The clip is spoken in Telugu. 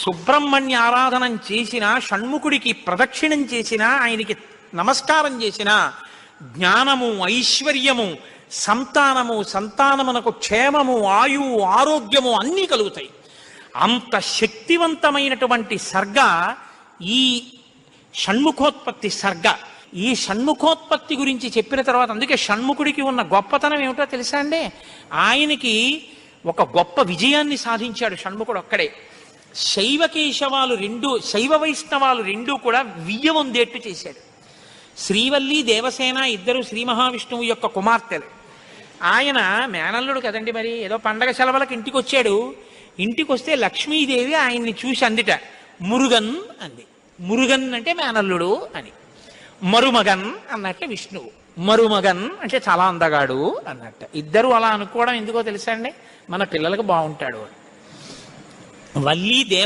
సుబ్రహ్మణ్య ఆరాధనం చేసినా, షణ్ముఖుడికి ప్రదక్షిణం చేసినా, ఆయనకి నమస్కారం చేసినా జ్ఞానము, ఐశ్వర్యము, సంతానమునకు క్షేమము, ఆయువు, ఆరోగ్యము అన్నీ కలుగుతాయి. అంత శక్తివంతమైనటువంటి సర్గ ఈ షణ్ముఖోత్పత్తి సర్గ. ఈ షణ్ముఖోత్పత్తి గురించి చెప్పిన తర్వాత, అందుకే షణ్ముఖుడికి ఉన్న గొప్పతనం ఏమిటో తెలుసా అండి? ఆయనకి ఒక గొప్ప విజయాన్ని సాధించాడు షణ్ముఖుడు ఒక్కడే. శైవ వైష్ణవాలు రెండూ కూడా వియ్యవందేట్టు చేశాడు. శ్రీవల్లి, దేవసేన ఇద్దరు శ్రీ మహావిష్ణువు యొక్క కుమార్తెలు. ఆయన మేనల్లుడు కదండి, మరి ఏదో పండగ సెలవులకు ఇంటికి వచ్చాడు. ఇంటికి వస్తే లక్ష్మీదేవి ఆయన్ని చూసి అందిట, మురుగన్ అంది. మురుగన్ అంటే మేనల్లుడు అని. మరుమగన్ అన్నట్టు విష్ణువు. మరుమగన్ అంటే చాలా అందగాడు అన్నట్టు. ఇద్దరు అలా అనుకోవడం ఎందుకో తెలుసా అండి? మన పిల్లలకు బాగుంటాడు. వల్లి దేవ